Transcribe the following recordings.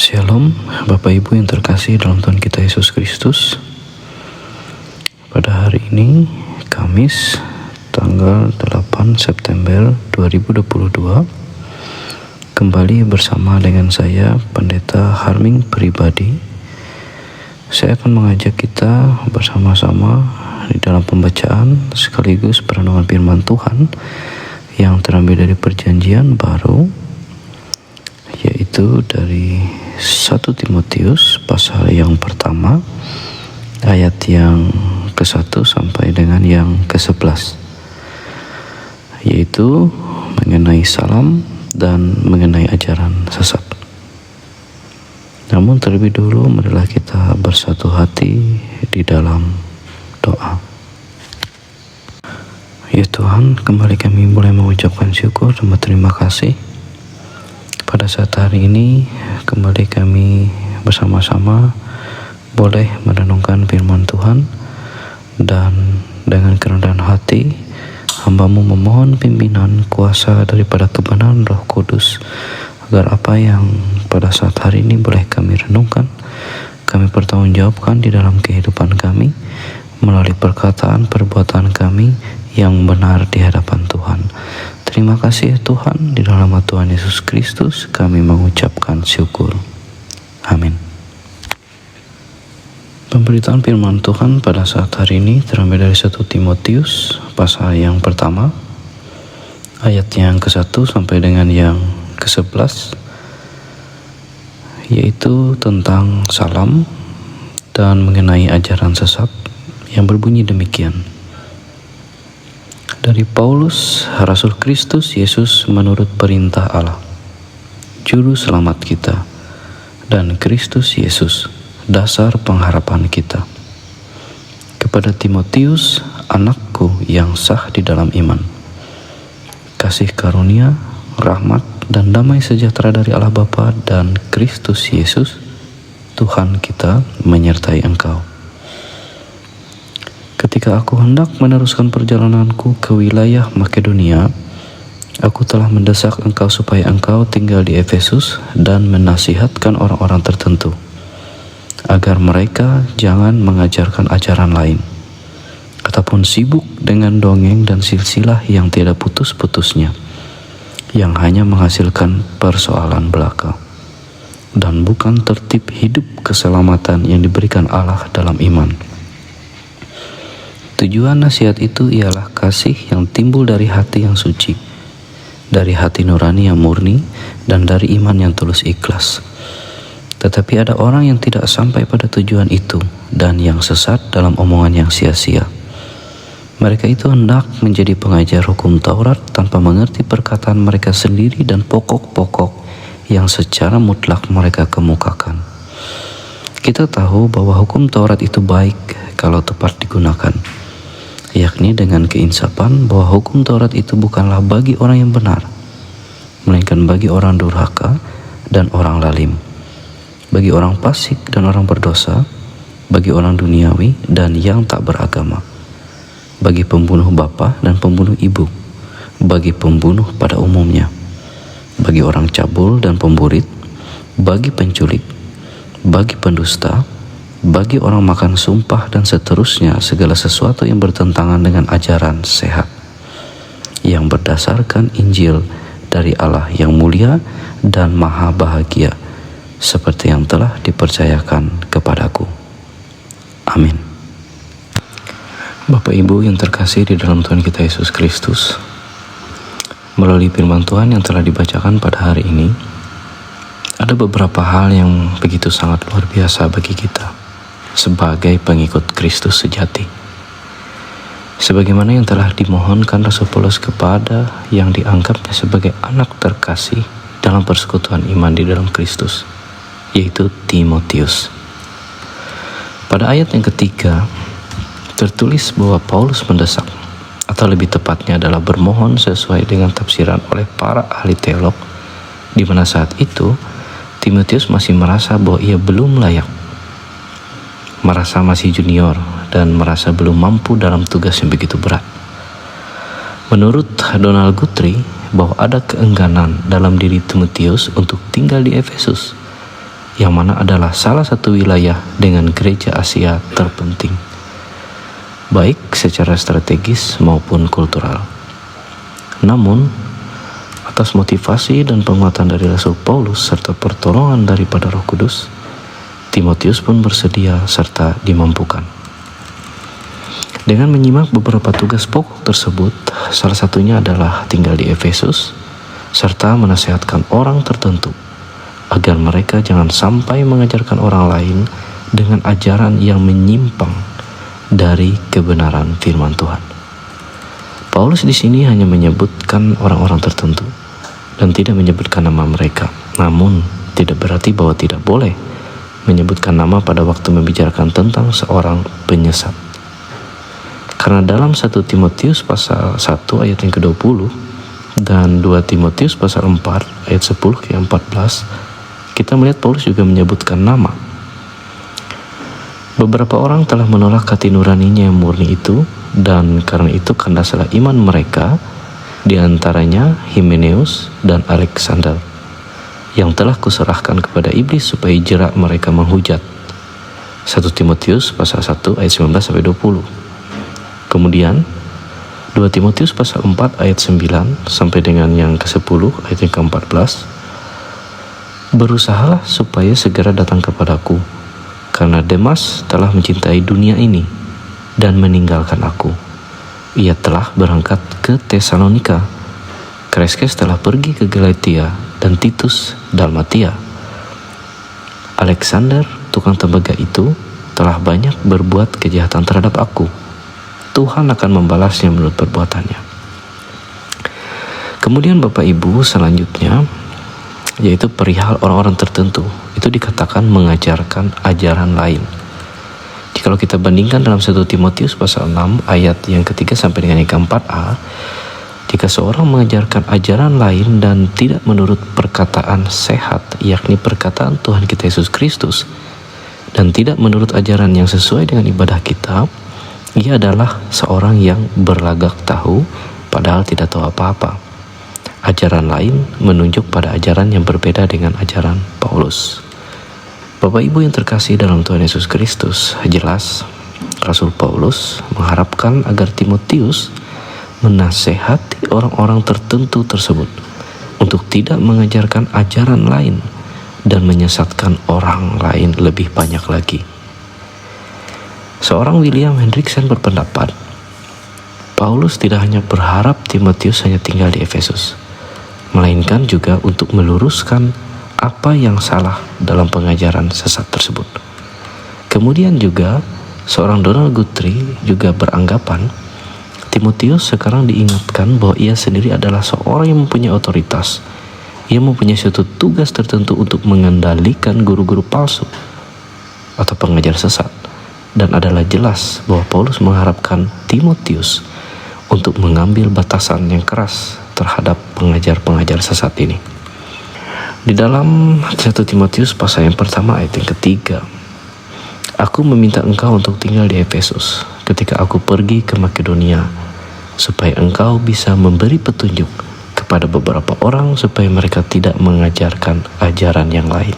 Shalom, Bapak Ibu yang terkasih dalam Tuhan kita Yesus Kristus. Pada hari ini, Kamis, tanggal 8 September 2022, kembali bersama dengan saya, Pendeta Harming Pribadi. Saya akan mengajak kita bersama-sama di dalam pembacaan sekaligus perenungan firman Tuhan yang terambil dari Perjanjian Baru, yaitu dari 1 Timotius pasal yang pertama, ayat yang ke-1 sampai dengan yang ke-11, yaitu mengenai salam dan mengenai ajaran sesat. Namun terlebih dulu marilah kita bersatu hati di dalam doa. Ya Tuhan, kembali kami boleh mengucapkan syukur dan berterima kasih. Pada saat hari ini kembali kami bersama-sama boleh merenungkan firman Tuhan, dan dengan kerendahan hati hamba-Mu memohon pimpinan kuasa daripada kebenaran Roh Kudus, agar apa yang pada saat hari ini boleh kami renungkan, kami pertanggungjawabkan di dalam kehidupan kami melalui perkataan perbuatan kami yang benar di hadapan Tuhan. Terima kasih Tuhan, di dalam nama Tuhan Yesus Kristus kami mengucapkan syukur. Amin. Pemberitaan firman Tuhan pada saat hari ini terambil dari 1 Timotius pasal yang pertama, ayat yang ke-1 sampai dengan yang ke-11, yaitu tentang salam dan mengenai ajaran sesat, yang berbunyi demikian. Dari Paulus, Rasul Kristus Yesus menurut perintah Allah, Juru Selamat kita, dan Kristus Yesus, dasar pengharapan kita. Kepada Timotius, anakku yang sah di dalam iman, kasih karunia, rahmat, dan damai sejahtera dari Allah Bapa dan Kristus Yesus, Tuhan kita, menyertai engkau. Ketika aku hendak meneruskan perjalananku ke wilayah Makedonia, aku telah mendesak engkau supaya engkau tinggal di Efesus dan menasihatkan orang-orang tertentu, agar mereka jangan mengajarkan ajaran lain, ataupun sibuk dengan dongeng dan silsilah yang tidak putus-putusnya, yang hanya menghasilkan persoalan belaka, dan bukan tertib hidup keselamatan yang diberikan Allah dalam iman. Tujuan nasihat itu ialah kasih yang timbul dari hati yang suci, dari hati nurani yang murni, dan dari iman yang tulus ikhlas. Tetapi ada orang yang tidak sampai pada tujuan itu, dan yang sesat dalam omongan yang sia-sia. Mereka itu hendak menjadi pengajar hukum Taurat tanpa mengerti perkataan mereka sendiri dan pokok-pokok yang secara mutlak mereka kemukakan. Kita tahu bahwa hukum Taurat itu baik kalau tepat digunakan, yakni dengan keinsapan bahwa hukum Taurat itu bukanlah bagi orang yang benar, melainkan bagi orang durhaka dan orang lalim, bagi orang fasik dan orang berdosa, bagi orang duniawi dan yang tak beragama, bagi pembunuh bapa dan pembunuh ibu, bagi pembunuh pada umumnya, bagi orang cabul dan pemburit, bagi penculik, bagi pendusta, bagi orang makan sumpah, dan seterusnya, segala sesuatu yang bertentangan dengan ajaran sehat yang berdasarkan Injil dari Allah yang mulia dan maha bahagia, seperti yang telah dipercayakan kepadaku. Amin. Bapak Ibu yang terkasih di dalam Tuhan kita Yesus Kristus, melalui firman Tuhan yang telah dibacakan pada hari ini, ada beberapa hal yang begitu sangat luar biasa bagi kita sebagai pengikut Kristus sejati. Sebagaimana yang telah dimohonkan Rasul Paulus kepada yang dianggapnya sebagai anak terkasih dalam persekutuan iman di dalam Kristus, yaitu Timotius. Pada ayat yang ketiga tertulis bahwa Paulus mendesak, atau lebih tepatnya adalah bermohon sesuai dengan tafsiran oleh para ahli teolog, di mana saat itu Timotius masih merasa bahwa ia belum layak, merasa masih junior, dan merasa belum mampu dalam tugas yang begitu berat. Menurut Donald Guthrie, bahwa ada keengganan dalam diri Timotius untuk tinggal di Efesus, yang mana adalah salah satu wilayah dengan gereja Asia terpenting, baik secara strategis maupun kultural. Namun, atas motivasi dan penguatan dari Rasul Paulus serta pertolongan daripada Roh Kudus, Timotius pun bersedia serta dimampukan. Dengan menyimak beberapa tugas pokok tersebut, salah satunya adalah tinggal di Efesus, serta menasihatkan orang tertentu agar mereka jangan sampai mengajarkan orang lain dengan ajaran yang menyimpang dari kebenaran firman Tuhan. Paulus di sini hanya menyebutkan orang-orang tertentu dan tidak menyebutkan nama mereka. Namun, tidak berarti bahwa tidak boleh menyebutkan nama pada waktu membicarakan tentang seorang penyesat. Karena dalam 1 Timotius pasal 1 ayat yang ke-20 dan 2 Timotius pasal 4 ayat 10 ke 14, kita melihat Paulus juga menyebutkan nama. Beberapa orang telah menolak hati nuraninya yang murni itu, dan karena itu kandaslah iman mereka, di antaranya Himeneus dan Alexander, yang telah kuserahkan kepada iblis supaya jerak mereka menghujat. 1 Timotius pasal 1 ayat 19 sampai 20. Kemudian 2 Timotius pasal 4 ayat 9 sampai dengan yang ke-10 ayat yang ke-14. Berusahalah supaya segera datang kepadaku, karena Demas telah mencintai dunia ini dan meninggalkan aku. Ia telah berangkat ke Tesalonika. Kreskes telah pergi ke Galatia dan Titus Dalmatia. Alexander, tukang tembaga itu, telah banyak berbuat kejahatan terhadap aku. Tuhan akan membalasnya menurut perbuatannya. Kemudian Bapak Ibu, selanjutnya yaitu perihal orang-orang tertentu, itu dikatakan mengajarkan ajaran lain. Jikalau kita bandingkan dalam 1 Timotius pasal 6 ayat yang ketiga sampai dengan yang ke-4a, jika seorang mengajarkan ajaran lain dan tidak menurut perkataan sehat, yakni perkataan Tuhan kita Yesus Kristus, dan tidak menurut ajaran yang sesuai dengan ibadah kita, ia adalah seorang yang berlagak tahu padahal tidak tahu apa-apa. Ajaran lain menunjuk pada ajaran yang berbeda dengan ajaran Paulus. Bapak Ibu yang terkasih dalam Tuhan Yesus Kristus, jelas Rasul Paulus mengharapkan agar Timotius menasehati orang-orang tertentu tersebut untuk tidak mengajarkan ajaran lain dan menyesatkan orang lain lebih banyak lagi. Seorang William Hendriksen berpendapat, Paulus tidak hanya berharap Timotius hanya tinggal di Efesus, melainkan juga untuk meluruskan apa yang salah dalam pengajaran sesat tersebut. Kemudian juga seorang Donald Guthrie juga beranggapan Timotius sekarang diingatkan bahwa ia sendiri adalah seorang yang mempunyai otoritas. Ia mempunyai suatu tugas tertentu untuk mengendalikan guru-guru palsu atau pengajar sesat. Dan adalah jelas bahwa Paulus mengharapkan Timotius untuk mengambil batasan yang keras terhadap pengajar-pengajar sesat ini. Di dalam 1 Timotius pasal yang pertama ayat yang ketiga, aku meminta engkau untuk tinggal di Efesus ketika aku pergi ke Makedonia, supaya engkau bisa memberi petunjuk kepada beberapa orang supaya mereka tidak mengajarkan ajaran yang lain.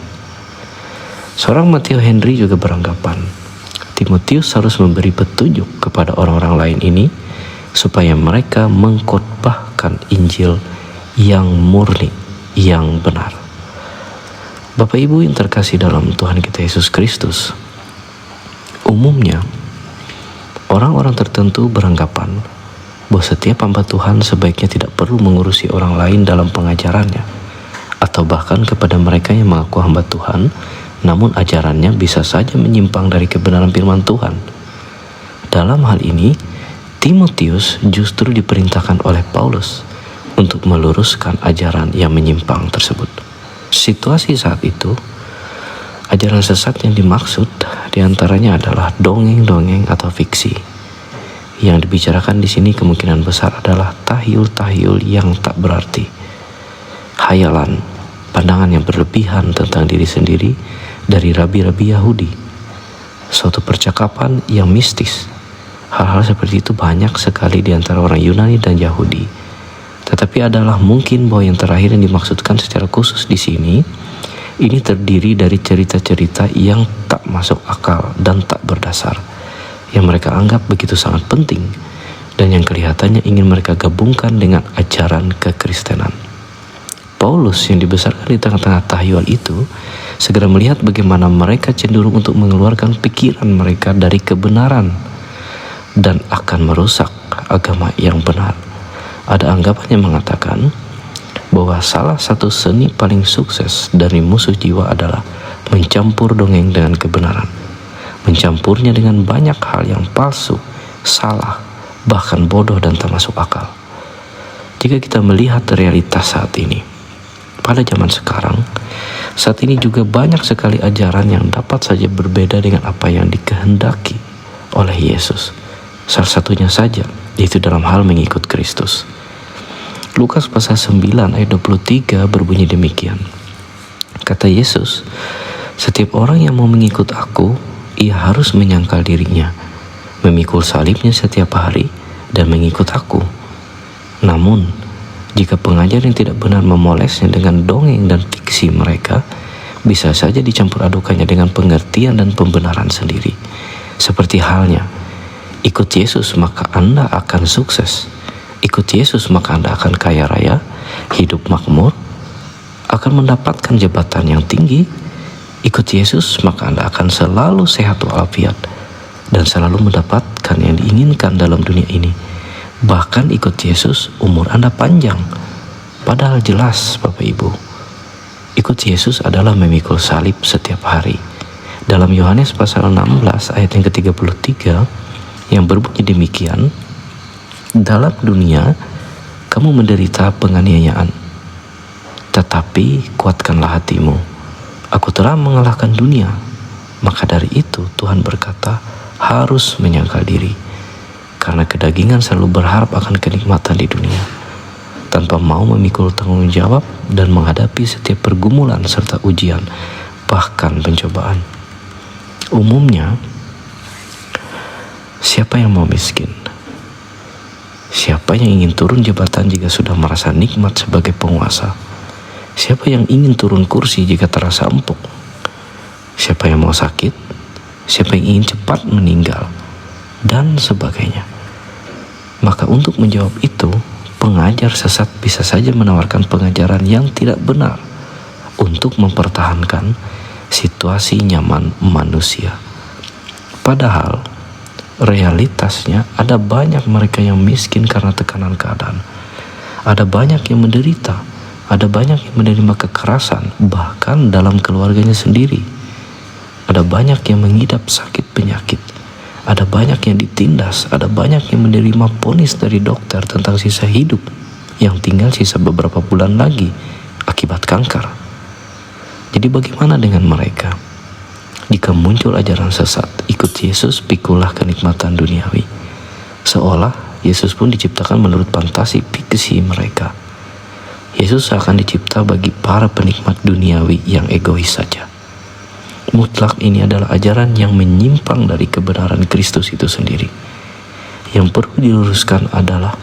Seorang Matthew Henry juga beranggapan Timotius harus memberi petunjuk kepada orang-orang lain ini supaya mereka mengkhotbahkan Injil yang murni, yang benar. Bapak Ibu yang terkasih dalam Tuhan kita Yesus Kristus, umumnya orang-orang tertentu beranggapan bahwa setiap hamba Tuhan sebaiknya tidak perlu mengurusi orang lain dalam pengajarannya, atau bahkan kepada mereka yang mengaku hamba Tuhan namun ajarannya bisa saja menyimpang dari kebenaran firman Tuhan. Dalam hal ini, Timotius justru diperintahkan oleh Paulus untuk meluruskan ajaran yang menyimpang tersebut. Situasi saat itu, ajaran sesat yang dimaksud diantaranya adalah dongeng-dongeng atau fiksi. Yang dibicarakan di sini kemungkinan besar adalah tahyul-tahyul yang tak berarti, hayalan, pandangan yang berlebihan tentang diri sendiri dari rabi-rabi Yahudi, suatu percakapan yang mistis. Hal-hal seperti itu banyak sekali di antara orang Yunani dan Yahudi. Tetapi adalah mungkin bahwa yang terakhir yang dimaksudkan secara khusus di sini Ini terdiri dari cerita-cerita yang tak masuk akal dan tak berdasar, yang mereka anggap begitu sangat penting, dan yang kelihatannya ingin mereka gabungkan dengan ajaran kekristenan. Paulus yang dibesarkan di tengah-tengah tahyuan itu segera melihat bagaimana mereka cenderung untuk mengeluarkan pikiran mereka dari kebenaran dan akan merusak agama yang benar. Ada anggapan yang mengatakan bahwa salah satu seni paling sukses dari musuh jiwa adalah mencampur dongeng dengan kebenaran, mencampurnya dengan banyak hal yang palsu, salah, bahkan bodoh dan tak masuk akal. Jika kita melihat realitas saat ini, pada zaman sekarang, saat ini juga banyak sekali ajaran yang dapat saja berbeda dengan apa yang dikehendaki oleh Yesus. Salah satunya saja, yaitu dalam hal mengikut Kristus. Lukas pasal 9 ayat 23 berbunyi demikian. Kata Yesus, "Setiap orang yang mau mengikut aku, ia harus menyangkal dirinya, memikul salibnya setiap hari, dan mengikut aku. Namun, jika pengajar yang tidak benar memolesnya dengan dongeng dan fiksi mereka, bisa saja dicampur adukannya dengan pengertian dan pembenaran sendiri. Seperti halnya, ikut Yesus maka Anda akan sukses. Ikut Yesus maka Anda akan kaya raya, hidup makmur, akan mendapatkan jabatan yang tinggi. Ikut Yesus maka Anda akan selalu sehat walafiat dan selalu mendapatkan yang diinginkan dalam dunia ini. Bahkan ikut Yesus umur Anda panjang." Padahal jelas Bapak Ibu, ikut Yesus adalah memikul salib setiap hari. Dalam Yohanes pasal 16 ayat yang ke-33 yang berbunyi demikian, "Dalam dunia kamu menderita penganiayaan, tetapi kuatkanlah hatimu. Aku telah mengalahkan dunia." Maka dari itu Tuhan berkata, harus menyangkal diri, karena kedagingan selalu berharap akan kenikmatan di dunia, tanpa mau memikul tanggung jawab dan menghadapi setiap pergumulan serta ujian, bahkan pencobaan. Umumnya, siapa yang mau miskin? Siapa yang ingin turun jabatan jika sudah merasa nikmat sebagai penguasa? Siapa yang ingin turun kursi jika terasa empuk? Siapa yang mau sakit? Siapa yang ingin cepat meninggal? Dan sebagainya. Maka untuk menjawab itu, pengajar sesat bisa saja menawarkan pengajaran yang tidak benar untuk mempertahankan situasi nyaman manusia. Padahal realitasnya ada banyak mereka yang miskin karena tekanan keadaan. Ada banyak yang menderita, ada banyak yang menerima kekerasan bahkan dalam keluarganya sendiri. Ada banyak yang mengidap sakit penyakit, ada banyak yang ditindas, ada banyak yang menerima vonis dari dokter tentang sisa hidup yang tinggal sisa beberapa bulan lagi akibat kanker. Jadi bagaimana dengan mereka? Jika muncul ajaran sesat, ikut Yesus pikulah kenikmatan duniawi, seolah Yesus pun diciptakan menurut fantasi fiksi mereka. Yesus akan dicipta bagi para penikmat duniawi yang egois saja. Mutlak ini adalah ajaran yang menyimpang dari kebenaran Kristus itu sendiri. Yang perlu diluruskan adalah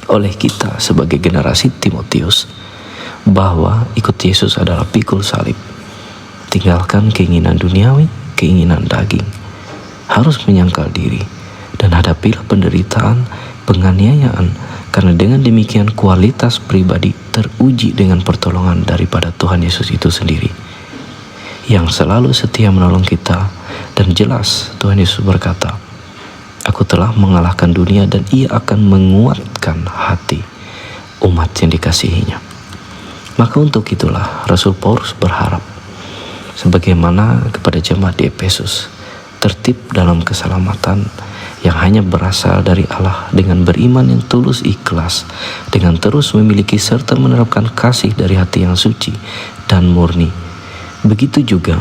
oleh kita sebagai generasi Timotius, bahwa ikut Yesus adalah pikul salib. Tinggalkan keinginan duniawi, keinginan daging. Harus menyangkal diri dan hadapilah penderitaan, penganiayaan, karena dengan demikian kualitas pribadi teruji dengan pertolongan daripada Tuhan Yesus itu sendiri, yang selalu setia menolong kita. Dan jelas Tuhan Yesus berkata, "Aku telah mengalahkan dunia dan ia akan menguatkan hati umat yang dikasihinya." Maka untuk itulah Rasul Paulus berharap, sebagaimana kepada jemaat di Efesus, tertib dalam keselamatan yang hanya berasal dari Allah dengan beriman yang tulus ikhlas, dengan terus memiliki serta menerapkan kasih dari hati yang suci dan murni. Begitu juga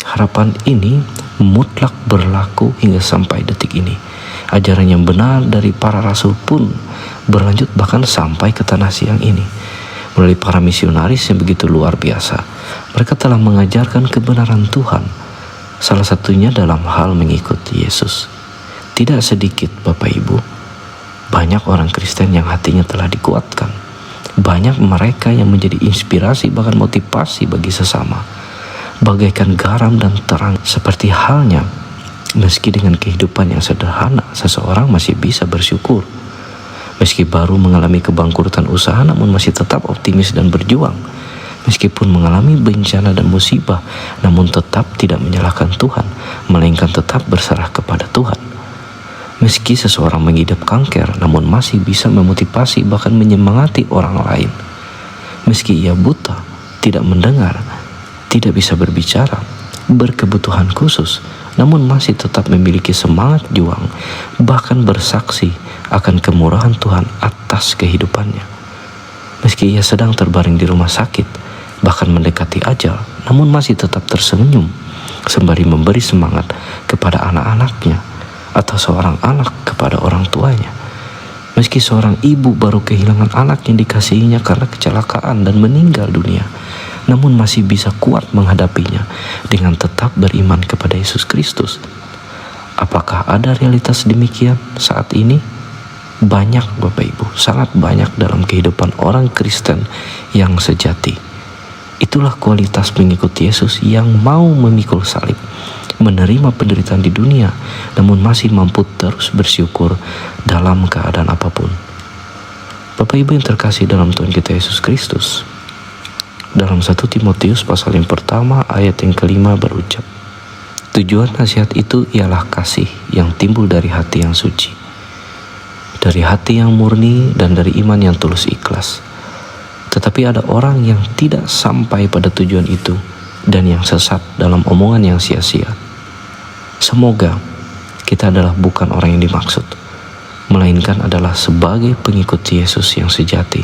harapan ini mutlak berlaku hingga sampai detik ini. Ajaran yang benar dari para rasul pun berlanjut bahkan sampai ke tanah siang ini. Melalui para misionaris yang begitu luar biasa, mereka telah mengajarkan kebenaran Tuhan, salah satunya dalam hal mengikut Yesus. Tidak sedikit Bapak Ibu, banyak orang Kristen yang hatinya telah dikuatkan, Banyak mereka yang menjadi inspirasi bahkan motivasi bagi sesama, bagaikan garam dan terang. Seperti halnya meski dengan kehidupan yang sederhana, seseorang masih bisa bersyukur. Meski baru mengalami kebangkrutan usaha, namun masih tetap optimis dan berjuang. Meskipun mengalami bencana dan musibah, namun tetap tidak menyalahkan Tuhan, melainkan tetap berserah kepada Tuhan. Meski seseorang mengidap kanker, namun masih bisa memotivasi bahkan menyemangati orang lain. Meski ia buta, tidak mendengar, tidak bisa berbicara, berkebutuhan khusus, namun masih tetap memiliki semangat juang, bahkan bersaksi akan kemurahan Tuhan atas kehidupannya. Meski ia sedang terbaring di rumah sakit, bahkan mendekati ajal, namun masih tetap tersenyum sembari memberi semangat kepada anak-anaknya, atau seorang anak kepada orang tuanya. Meski seorang ibu baru kehilangan anak yang dikasihinya karena kecelakaan dan meninggal dunia, namun masih bisa kuat menghadapinya dengan tetap beriman kepada Yesus Kristus. Apakah ada realitas demikian saat ini? Banyak, Bapak Ibu, sangat banyak dalam kehidupan orang Kristen yang sejati. Itulah kualitas pengikut Yesus yang mau memikul salib, menerima penderitaan di dunia, namun masih mampu terus bersyukur dalam keadaan apapun. Bapak Ibu yang terkasih dalam Tuhan kita Yesus Kristus, dalam 1 Timotius pasal yang pertama ayat yang kelima berucap, tujuan nasihat itu ialah kasih yang timbul dari hati yang suci, dari hati yang murni dan dari iman yang tulus ikhlas. Tetapi ada orang yang tidak sampai pada tujuan itu dan yang sesat dalam omongan yang sia-sia. Semoga kita adalah bukan orang yang dimaksud, melainkan adalah sebagai pengikut Yesus yang sejati,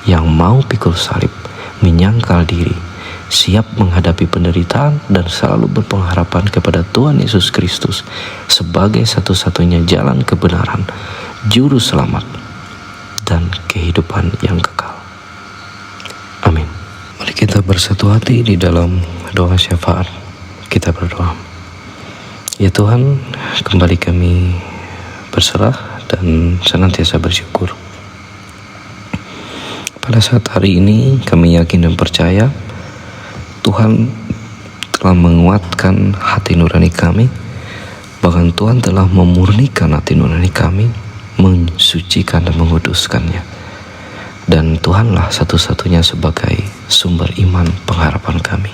yang mau pikul salib, menyangkal diri, siap menghadapi penderitaan dan selalu berpengharapan kepada Tuhan Yesus Kristus sebagai satu-satunya jalan kebenaran, juru selamat, dan kehidupan yang kekal. Amin. Mari kita bersatu hati di dalam doa syafaat. Kita berdoa. Ya Tuhan, kembali kami berserah dan senantiasa bersyukur. Pada saat hari ini kami yakin dan percaya Tuhan telah menguatkan hati nurani kami. Bahkan Tuhan telah memurnikan hati nurani kami, mensucikan dan menguduskannya. Dan Tuhanlah satu-satunya sebagai sumber iman pengharapan kami.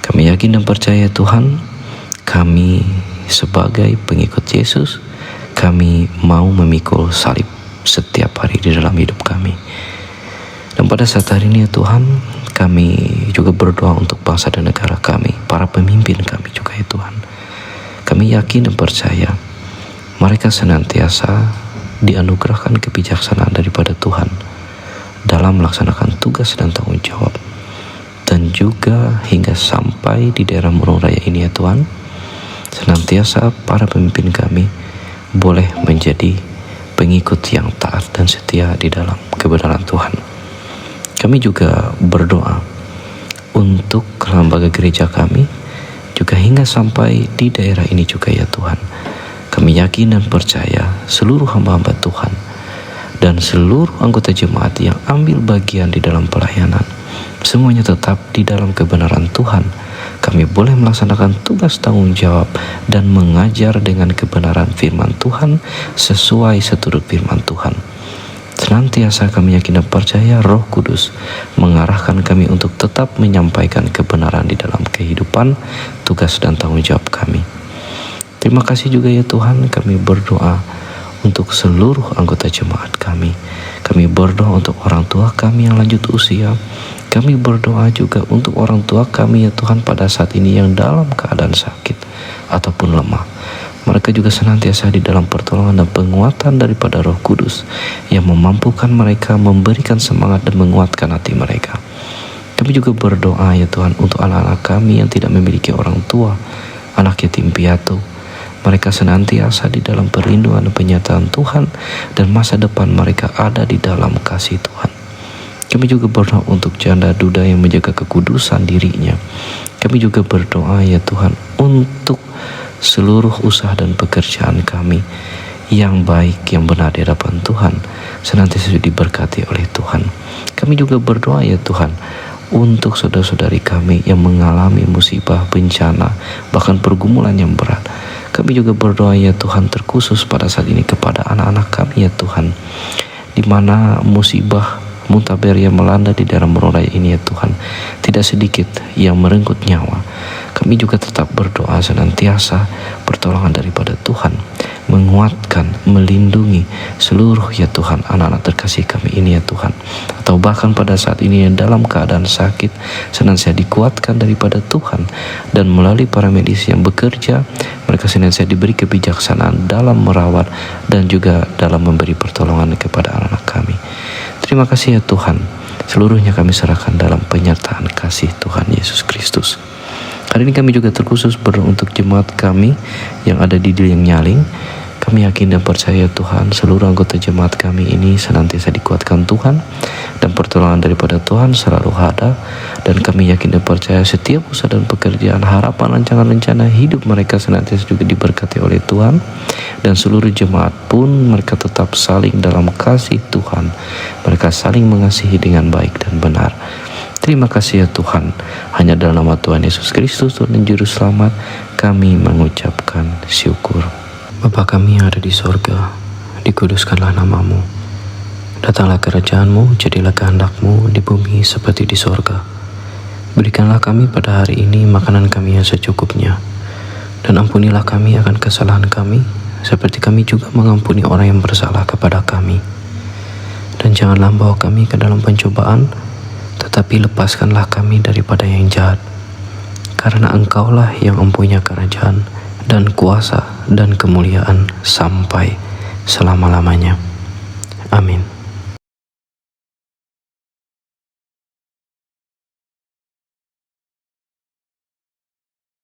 Kami yakin dan percaya Tuhan, kami sebagai pengikut Yesus, kami mau memikul salib setiap hari di dalam hidup kami. Dan pada saat hari ini ya Tuhan, kami juga berdoa untuk bangsa dan negara kami, para pemimpin kami juga ya Tuhan. Kami yakin dan percaya mereka senantiasa dianugerahkan kebijaksanaan daripada Tuhan dalam melaksanakan tugas dan tanggung jawab. Dan juga hingga sampai di daerah Murung Raya ini ya Tuhan, senantiasa para pemimpin kami boleh menjadi pengikut yang taat dan setia di dalam kebenaran Tuhan. Kami juga berdoa untuk lembaga gereja kami, juga hingga sampai di daerah ini juga ya Tuhan. Kami yakin dan percaya seluruh hamba-hamba Tuhan dan seluruh anggota jemaat yang ambil bagian di dalam pelayanan, semuanya tetap di dalam kebenaran Tuhan. Kami boleh melaksanakan tugas tanggung jawab dan mengajar dengan kebenaran firman Tuhan sesuai seturut firman Tuhan. Senantiasa kami yakin dan percaya Roh Kudus mengarahkan kami untuk tetap menyampaikan kebenaran di dalam kehidupan, tugas dan tanggung jawab kami. Terima kasih juga ya Tuhan, kami berdoa untuk seluruh anggota jemaat kami. Kami berdoa untuk orang tua kami yang lanjut usia. Kami berdoa juga untuk orang tua kami ya Tuhan pada saat ini yang dalam keadaan sakit ataupun lemah. Mereka juga senantiasa di dalam pertolongan dan penguatan daripada Roh Kudus yang memampukan mereka, memberikan semangat dan menguatkan hati mereka. Kami juga berdoa ya Tuhan untuk anak-anak kami yang tidak memiliki orang tua, anak yatim piatu. Mereka senantiasa di dalam perlindungan dan penyertaan Tuhan, dan masa depan mereka ada di dalam kasih Tuhan. Kami juga berdoa untuk janda duda yang menjaga kekudusan dirinya. Kami juga berdoa ya Tuhan untuk seluruh usaha dan pekerjaan kami yang baik, yang benar di hadapan Tuhan, senantiasa diberkati oleh Tuhan. Kami juga berdoa ya Tuhan, untuk saudara-saudari kami yang mengalami musibah, bencana, bahkan pergumulan yang berat. Kami juga berdoa ya Tuhan, terkhusus pada saat ini kepada anak-anak kami ya Tuhan, di mana musibah muntaber yang melanda di daerah Merauke ini ya Tuhan, tidak sedikit yang merenggut nyawa. Kami juga tetap berdoa senantiasa pertolongan daripada Tuhan, menguatkan, melindungi seluruh ya Tuhan anak-anak terkasih kami ini ya Tuhan, atau bahkan pada saat ini yang dalam keadaan sakit, senantiasa dikuatkan daripada Tuhan, dan melalui para medis yang bekerja, mereka senantiasa diberi kebijaksanaan dalam merawat dan juga dalam memberi pertolongan kepada anak-anak kami. Terima kasih ya Tuhan, seluruhnya kami serahkan dalam penyertaan kasih Tuhan Yesus Kristus. Hari ini kami juga terkhusus berdoa untuk jemaat kami yang ada di Deliang Nyaling. Kami yakin dan percaya Tuhan, seluruh anggota jemaat kami ini senantiasa dikuatkan Tuhan, dan pertolongan daripada Tuhan selalu ada. Dan kami yakin dan percaya setiap usaha dan pekerjaan, harapan, rancangan, rencana hidup mereka senantiasa juga diberkati oleh Tuhan. Dan seluruh jemaat pun mereka tetap saling dalam kasih Tuhan, mereka saling mengasihi dengan baik dan benar. Terima kasih ya Tuhan, hanya dalam nama Tuhan Yesus Kristus, Tuhan dan Juru Selamat, kami mengucapkan syukur. Bapa kami yang ada di sorga, dikuduskanlah namamu. Datanglah kerajaan-Mu, jadilah kehendak-Mu di bumi seperti di sorga. Berikanlah kami pada hari ini makanan kami yang secukupnya, dan ampunilah kami akan kesalahan kami, seperti kami juga mengampuni orang yang bersalah kepada kami. Dan janganlah bawa kami ke dalam pencobaan, tetapi lepaskanlah kami daripada yang jahat. Karena Engkaulah yang mempunyai kerajaan dan kuasa dan kemuliaan sampai selama-lamanya. Amin.